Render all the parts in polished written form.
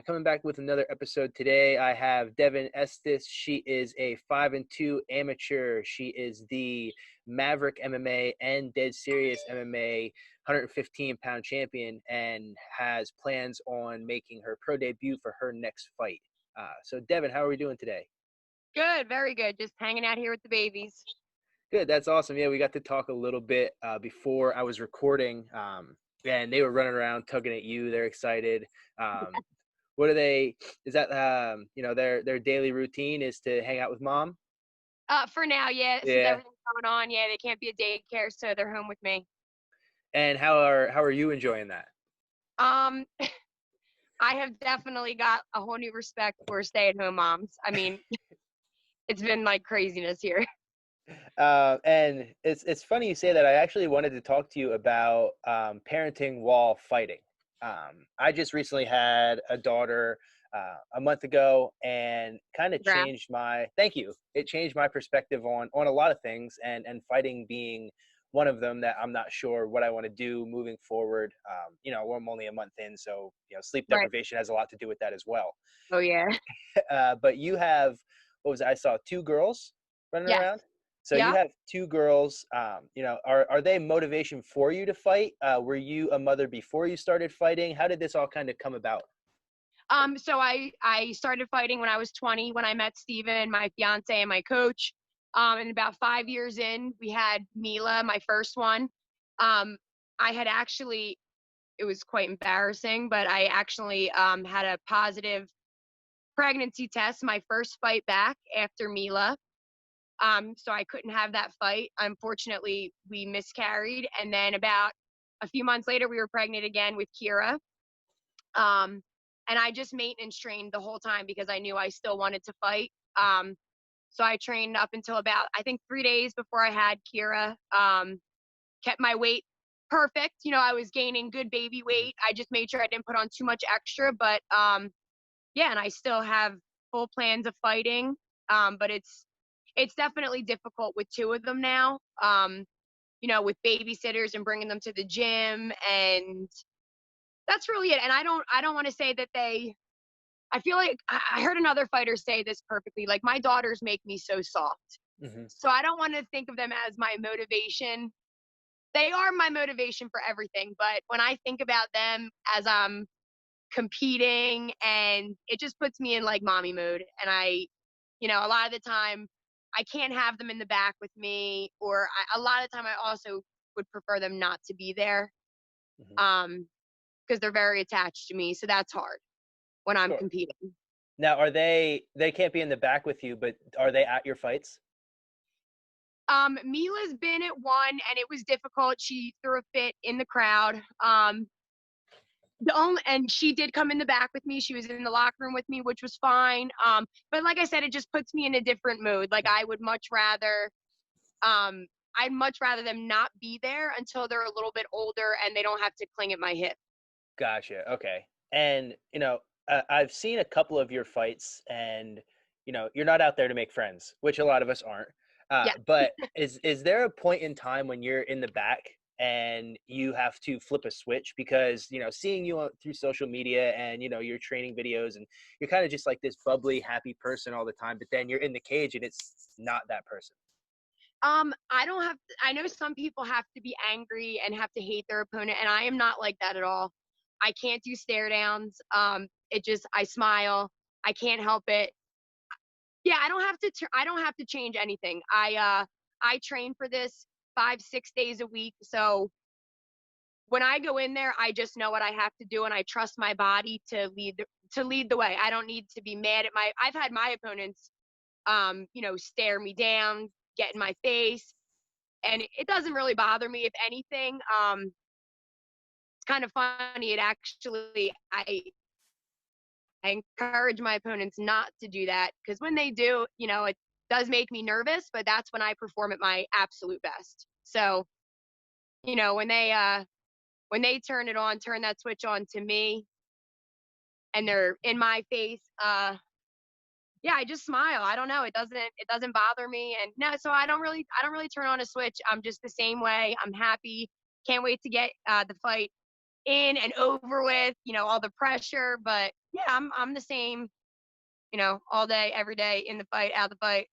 Coming back with another episode today, I have Devon Estes. She is a 5-2 amateur. She is the Maverick MMA and Dead Serious MMA 115-pound champion and has plans on making her pro debut for her next fight. So, Devon, how are we doing today? Good, very good. Just hanging out here with the babies. Good, that's awesome. Yeah, we got to talk a little bit before I was recording, and they were running around tugging at you. They're excited. Um, what are they? Is that their daily routine is to hang out with mom? For now, yeah, since Yeah. everything's going on, yeah, they can't be at daycare, so they're home with me. And how are you enjoying that? Um, I have definitely got a whole new respect for stay-at-home moms. I mean, it's been like craziness here. And it's funny you say that. I actually wanted to talk to you about parenting while fighting. I just recently had a daughter a month ago, and kind of Congrats. changed my. Thank you. It changed my perspective on a lot of things, and fighting being one of them that I'm not sure what I want to do moving forward. I'm only a month in, so sleep Right. deprivation has a lot to do with that as well. Oh yeah. But you have, what was it? I saw two girls running Yes. around. So you Yeah. have two girls. Are they motivation for you to fight? Were you a mother before you started fighting? How did this all kind of come about? So I started fighting when I was 20 when I met Steven, my fiance and my coach. And about 5 years in, we had Mila, my first one. Um, I had actually it was quite embarrassing, but I actually had a positive pregnancy test my first fight back after Mila. So I couldn't have that fight. Unfortunately, we miscarried. And then about a few months later, we were pregnant again with Kira. And I just maintenance trained the whole time because I knew I still wanted to fight. So I trained up until about, I think, 3 days before I had Kira. Kept my weight perfect. I was gaining good baby weight. I just made sure I didn't put on too much extra. But yeah, and I still have full plans of fighting. But it's definitely difficult with two of them now. With babysitters and bringing them to the gym, and that's really it. And I don't want to say that I feel like I heard another fighter say this perfectly. Like, my daughters make me so soft. Hmm. So I don't want to think of them as my motivation. They are my motivation for everything. But when I think about them as I'm competing, and it just puts me in like mommy mode. And a lot of the time I can't have them in the back with me, or a lot of the time I also would prefer them not to be there. Hmm. Because they're very attached to me. So that's hard when I'm Sure. competing. Now, are they can't be in the back with you, but are they at your fights? Mila's been at one, and it was difficult. She threw a fit in the crowd. And she did come in the back with me. She was in the locker room with me, which was fine. But like I said, it just puts me in a different mood. Like, I'd much rather them not be there until they're a little bit older and they don't have to cling at my hip. Gotcha. Okay. And I've seen a couple of your fights, and you're not out there to make friends, which a lot of us aren't. Yeah. But is there a point in time when you're in the back and you have to flip a switch? Because seeing you through social media and your training videos, and you're kind of just like this bubbly, happy person all the time, but then you're in the cage and it's not that person. I don't have, I know some people have to be angry and have to hate their opponent, and I am not like that at all. I can't do stare downs. I smile. I can't help it. Yeah, I don't have to change anything. I train for this 5, 6 days a week. So when I go in there, I just know what I have to do, and I trust my body to lead the way. I don't need to be mad at I've had my opponents, stare me down, get in my face, and it doesn't really bother me. If anything, it's kind of funny. I encourage my opponents not to do that, because when they do, it does make me nervous, but that's when I perform at my absolute best. So, you know, when they turn that switch on to me, and they're in my face, yeah, I just smile. I don't know. It doesn't bother me. And no, so I don't really turn on a switch. I'm just the same way. I'm happy. Can't wait to get the fight in and over with, all the pressure. But Yeah, I'm the same, all day, every day, in the fight, out the fight.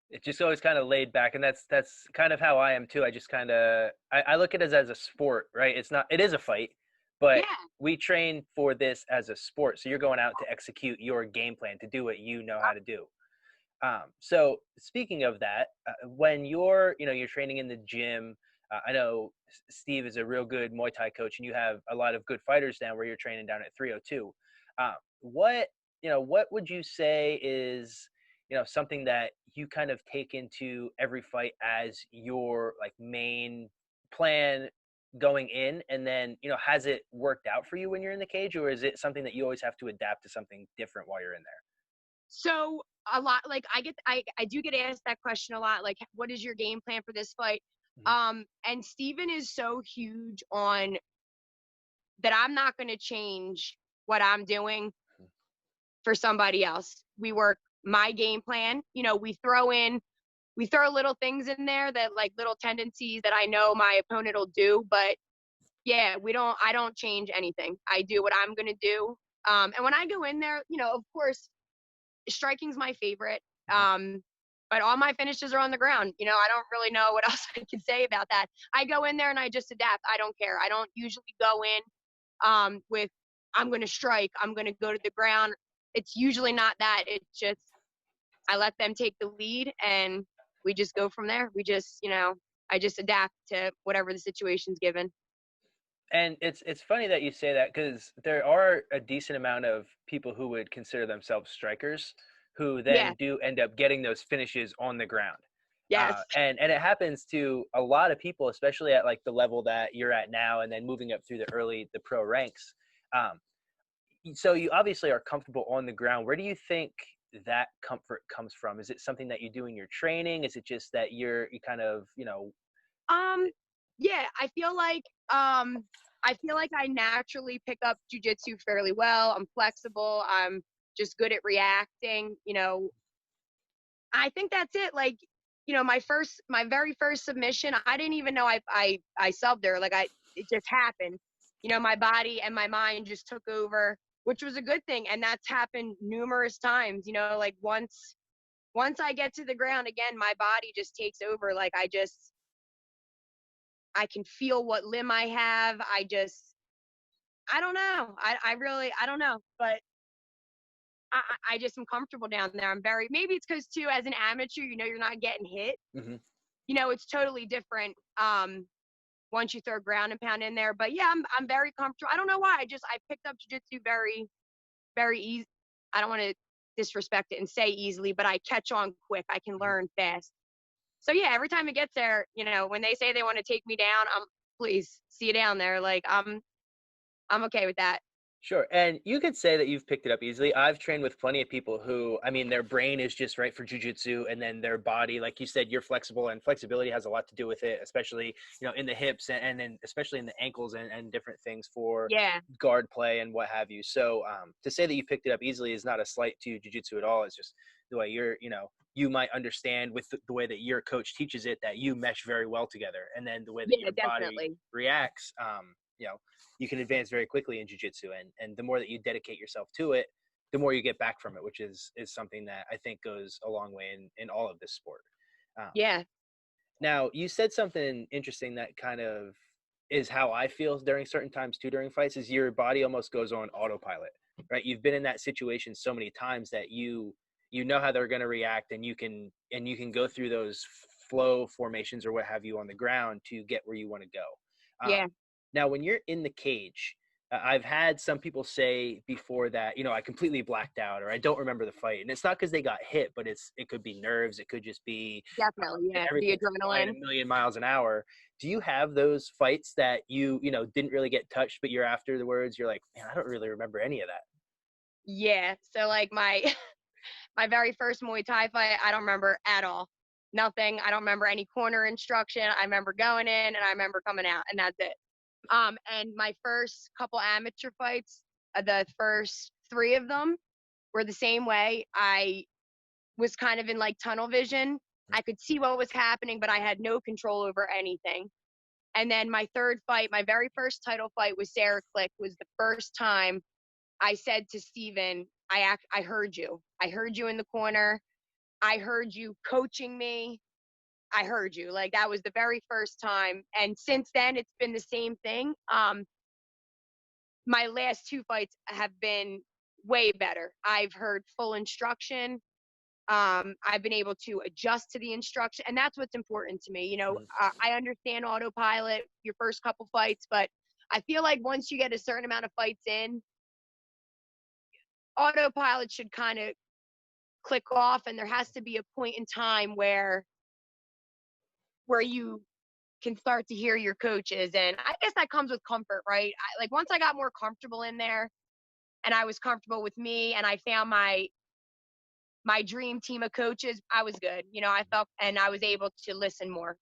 It's just always kind of laid back, and that's kind of how I am too. I just kind of I look at it as a sport, right? It is a fight, but Yeah. we train for this as a sport. So you're going out to execute your game plan to do what you know how to do. So speaking of that, when you're training in the gym, I know Steve is a real good Muay Thai coach, and you have a lot of good fighters down where you're training down at 302. What what would you say is something that you kind of take into every fight as your like main plan going in, and then has it worked out for you when you're in the cage, or is it something that you always have to adapt to something different while you're in there? So a lot, like I do get asked that question a lot, like, what is your game plan for this fight? Mhm. And Steven is so huge on that I'm not going to change what I'm doing for somebody else. We work my game plan. We throw little things in there that like little tendencies that I know my opponent will do, but yeah, I don't change anything. I do what I'm going to do. And when I go in there, of course, striking's my favorite. Mhm. Um, but all my finishes are on the ground. I don't really know what else I can say about that. I go in there and I just adapt. I don't care. I don't usually go in with I'm going to strike. I'm going to go to the ground. It's usually not that. It's just I let them take the lead and we just go from there. I just adapt to whatever the situation's given. And it's funny that you say that because there are a decent amount of people who would consider themselves strikers who Yeah. then do end up getting those finishes on the ground. Yes. And it happens to a lot of people, especially at like the level that you're at now, and then moving up through the pro ranks. Um, so you obviously are comfortable on the ground. Where do you think that comfort comes from? Is it something that you do in your training? Is it just that you kind of Um, yeah, I feel like I naturally pick up jujitsu fairly well. I'm flexible. I'm just good at reacting. I think that's it. Like, my very first submission, I didn't even know I subbed her. It just happened. My body and my mind just took over, which was a good thing. And that's happened numerous times. Like once I get to the ground again, my body just takes over. Like I can feel what limb I have. I don't know. I really, I don't know, but I just am comfortable down there. Maybe it's because too, as an amateur, you're not getting hit. Mhm. It's totally different. Once you throw ground and pound in there, but yeah, I'm very comfortable. I don't know why. I picked up jujitsu very, very easy. I don't want to disrespect it and say easily, but I catch on quick. I can Mhm. learn fast. So yeah, every time it gets there, when they say they want to take me down, please see you down there. Like I'm okay with that. Sure. And you could say that you've picked it up easily. I've trained with plenty of people who, I mean, their brain is just right for jujitsu, and then their body, like you said, you're flexible, and flexibility has a lot to do with it, especially, in the hips, and then especially in the ankles, and different things for Yeah, guard play and what have you. So to say that you picked it up easily is not a slight to jujitsu at all. It's just the way you might understand with the way that your coach teaches it, that you mesh very well together. And then the way that yeah, your body definitely. reacts, you can advance very quickly in jiu-jitsu, and the more that you dedicate yourself to it, the more you get back from it, which is something that I think goes a long way in all of this sport. um, Yeah, Now you said something interesting that kind of is how I feel during certain times too, during fights, is your body almost goes on autopilot, right? You've been in that situation so many times that you know how they're going to react, and you can go through those flow formations or what have you on the ground to get where you want to go. yeah, Now, when you're in the cage, I've had some people say before that, I completely blacked out or I don't remember the fight. And it's not because they got hit, but it could be nerves. It could just be definitely. Yeah, the everything's flying adrenaline. a million miles an hour. Do you have those fights that didn't really get touched, but you're afterwards, you're like, man, I don't really remember any of that? Yeah. So like my my very first Muay Thai fight, I don't remember at all. Nothing. I don't remember any corner instruction. I remember going in and I remember coming out, and that's it. And my first couple amateur fights, the first three of them were the same way. I was kind of in like tunnel vision. I could see what was happening, but I had no control over anything. And then my third fight, my very first title fight with Sarah Click, was the first time I said to Steven, I heard you. I heard you in the corner. I heard you coaching me. I heard you. Like that was the very first time. And since then it's been the same thing. My last two fights have been way better. I've heard full instruction. I've been able to adjust to the instruction, and that's what's important to me. Mhm. I understand autopilot your first couple fights, but I feel like once you get a certain amount of fights in, autopilot should kind of click off, and there has to be a point in time where you can start to hear your coaches, and I guess that comes with comfort, right? Like once I got more comfortable in there, and I was comfortable with me, and I found my dream team of coaches, I was good. I felt, and I was able to listen more.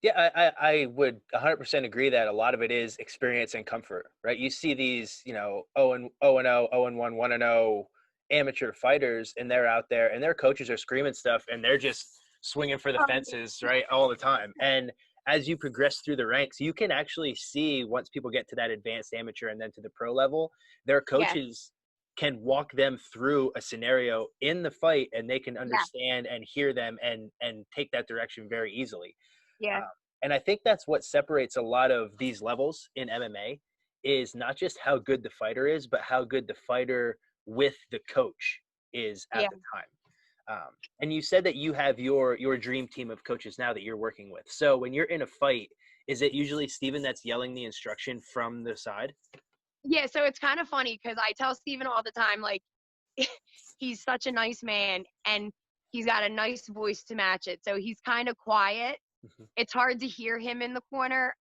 Yeah, I would 100% agree that a lot of it is experience and comfort, right? You see these, 0 and 1, 1-0 amateur fighters, and they're out there, and their coaches are screaming stuff, and they're just swinging for the Um, fences, right, all the time. And as you progress through the ranks, you can actually see once people get to that advanced amateur and then to the pro level, their yeah, coaches can walk them through a scenario in the fight, and they can yeah, understand and hear them and take that direction very easily. yeah, Um, and I think that's what separates a lot of these levels in MMA is not just how good the fighter is, but how good the fighter with the coach is at yeah. the time. And you said that you have your dream team of coaches now that you're working with. So when you're in a fight, is it usually Steven that's yelling the instruction from the side? Yeah, so it's kind of funny because I tell Steven all the time, like, he's such a nice man and he's got a nice voice to match it. So he's kind of quiet. Mhm. It's hard to hear him in the corner.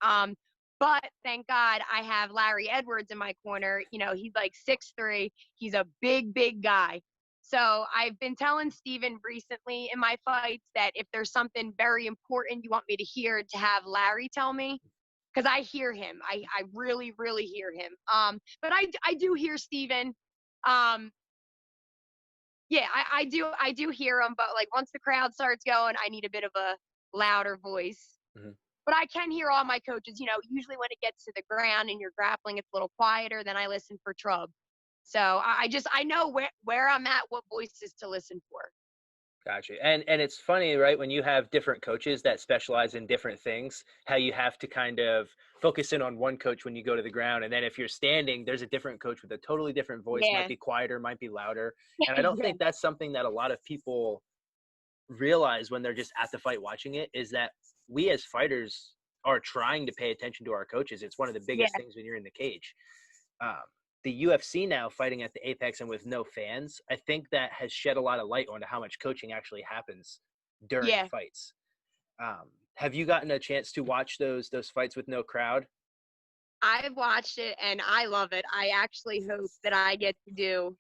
But thank God I have Larry Edwards in my corner. He's like 6'3". He's a big, big guy. So I've been telling Steven recently in my fights that if there's something very important you want me to hear, to have Larry tell me, because I hear him. I really, really hear him. But I do hear Steven. Um, yeah, I do hear him, but like once the crowd starts going, I need a bit of a louder voice. Mhm. But I can hear all my coaches. Usually when it gets to the ground and you're grappling, it's a little quieter. Then I listen for Trub. So I know where I'm at, what voices to listen for. Gotcha. And it's funny, right, when you have different coaches that specialize in different things, how you have to kind of focus in on one coach when you go to the ground. And then if you're standing, there's a different coach with a totally different voice, might Yeah, be quieter, might be louder. And I don't yeah, think that's something that a lot of people realize when they're just at the fight watching it, is that we as fighters are trying to pay attention to our coaches. It's one of the biggest yeah, things when you're in the cage. um, the UFC now fighting at the Apex and with no fans, I think that has shed a lot of light onto how much coaching actually happens during yeah. fights. Have you gotten a chance to watch those fights with no crowd? I've watched it and I love it. I actually hope that I get to do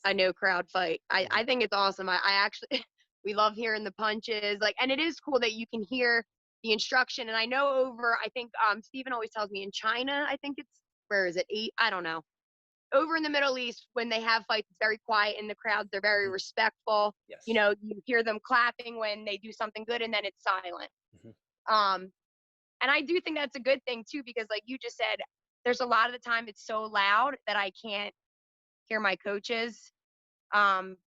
a no crowd fight. I, Mhm. I think it's awesome. I actually we love hearing the punches. Like, and it is cool that you can hear the instruction. And I know I think Steven always tells me in China, I think it's, where is it? I don't know. Over in the Middle East, when they have fights, it's very quiet in the crowds. They're very Mhm. respectful. Yes. You hear them clapping when they do something good, and then it's silent. Mhm. Um, and I do think that's a good thing too, because like you just said, there's a lot of the time it's so loud that I can't hear my coaches.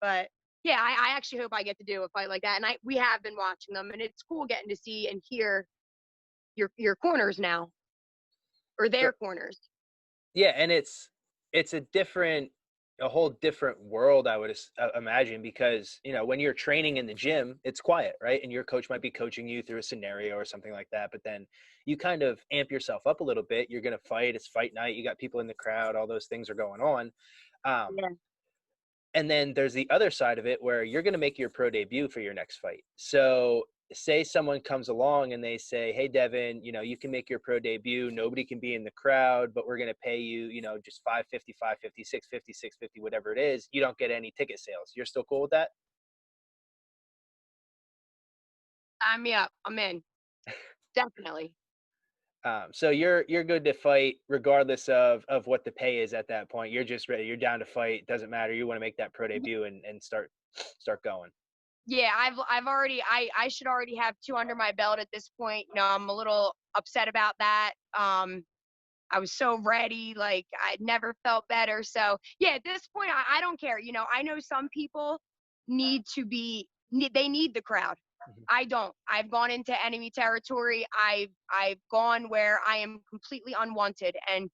But yeah, I actually hope I get to do a fight like that. And we have been watching them, and it's cool getting to see and hear your corners now, or their Sure. corners. Yeah, and it's a whole different world, I would imagine, because when you're training in the gym, it's quiet, right? And your coach might be coaching you through a scenario or something like that. But then you kind of amp yourself up a little bit. You're gonna fight. It's fight night. You got people in the crowd. All those things are going on. Um, Yeah, and then there's the other side of it where you're going to make your pro debut for your next fight. So say someone comes along and they say, "Hey Devin, you can make your pro debut. Nobody can be in the crowd, but we're going to pay you, just 550, 550, 650, 650, whatever it is. You don't get any ticket sales." You're still cool with that? sign me up. I'm in. Definitely. So you're good to fight regardless of what the pay is at that point. You're just ready. You're down to fight. Doesn't matter. You want to make that pro debut and start going. Yeah, I've already I should already have two under my belt at this point. I'm a little upset about that. I was so ready, like I'd never felt better. So yeah, at this point, I don't care. I know some people they need the crowd. Mhm. I don't. I've gone into enemy territory. I've gone where I am completely unwanted, and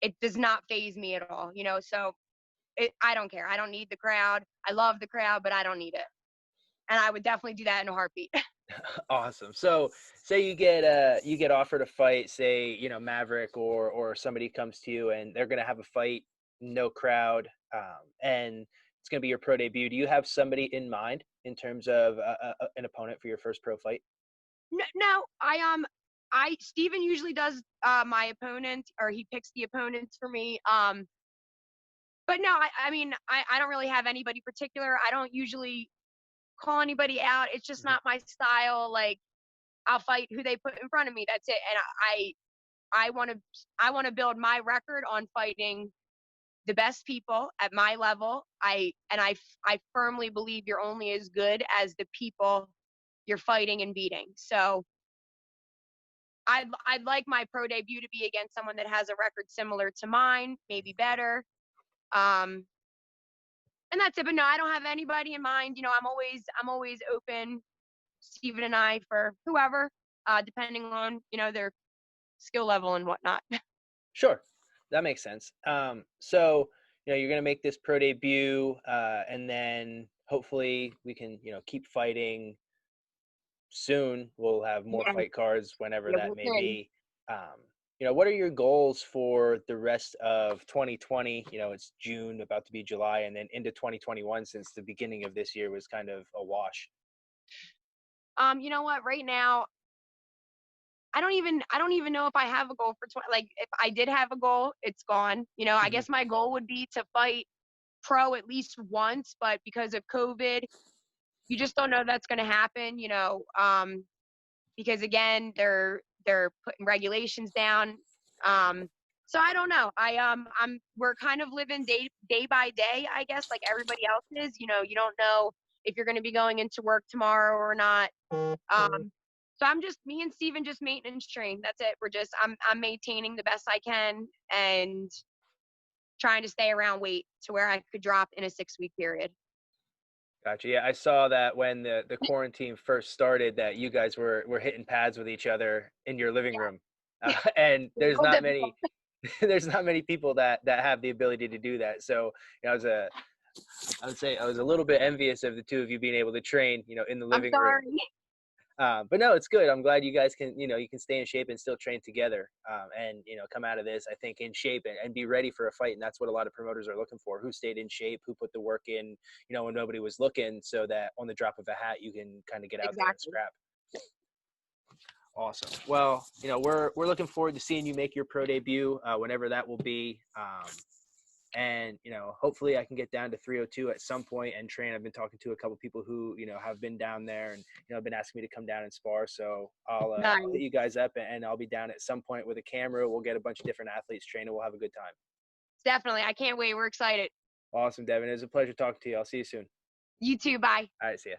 it does not phase me at all. So I don't care. I don't need the crowd. I love the crowd, but I don't need it. And I would definitely do that in a heartbeat. Awesome. So say you get offered a fight, say, Maverick or somebody comes to you and they're gonna have a fight, no crowd, and it's gonna be your pro debut. Do you have somebody in mind in terms of an opponent for your first pro fight? No, I Steven usually does my opponent, or he picks the opponents for me. But no, I mean, I don't really have anybody particular. I don't usually call anybody out. It's just Mhm. not my style. Like, I'll fight who they put in front of me. That's it. And I want to build my record on fighting the best people at my level. I firmly believe you're only as good as the people you're fighting and beating. So I'd like my pro debut to be against someone that has a record similar to mine, maybe better. Um, and that's it. But no, I don't have anybody in mind. I'm always open, Steven and I, for whoever, depending on their skill level and whatnot. Sure, that makes sense. So you're gonna make this pro debut, and then hopefully we can keep fighting soon. We'll have more Yeah, fight cards whenever yeah, that we'll may see. be. Um, what are your goals for the rest of 2020? It's June, about to be July, and then into 2021, since the beginning of this year was kind of a wash. You know what? Right now, I don't even know if I have a goal for 20. Like, if I did have a goal, it's gone. I Hmm. guess my goal would be to fight pro at least once, but because of COVID, you just don't know that's going to happen. Because again, they're putting regulations down. Um, so I don't know. We're kind of living day by day, I guess, like everybody else is. You don't know if you're going to be going into work tomorrow or not. So me and Steven just maintenance train. That's it. I'm maintaining the best I can and trying to stay around weight to where I could drop in a 6-week period. Gotcha. Yeah, I saw that when the quarantine first started, that you guys were hitting pads with each other in your living room, and It's a there's little not difficult. many there's not many people that have the ability to do that. So I would say I was a little bit envious of the two of you being able to train, in the I'm living room. sorry. But no, it's good. I'm glad you guys can, you can stay in shape and still train together, and come out of this, I think, in shape and be ready for a fight. And that's what a lot of promoters are looking for: who stayed in shape, who put the work in, when nobody was looking, so that on the drop of a hat, you can kind of get out there and Exactly. scrap. Awesome. Well, we're looking forward to seeing you make your pro debut, whenever that will be. And hopefully I can get down to 302 at some point and train. I've been talking to a couple people who have been down there, and have been asking me to come down and spar. So I'll hit Nice. you guys up, and I'll be down at some point with a camera. We'll get a bunch of different athletes trained, and we'll have a good time. Definitely. I can't wait. We're excited. Awesome, Devin. It was a pleasure talking to you. I'll see you soon. You too. Bye. All right, see ya.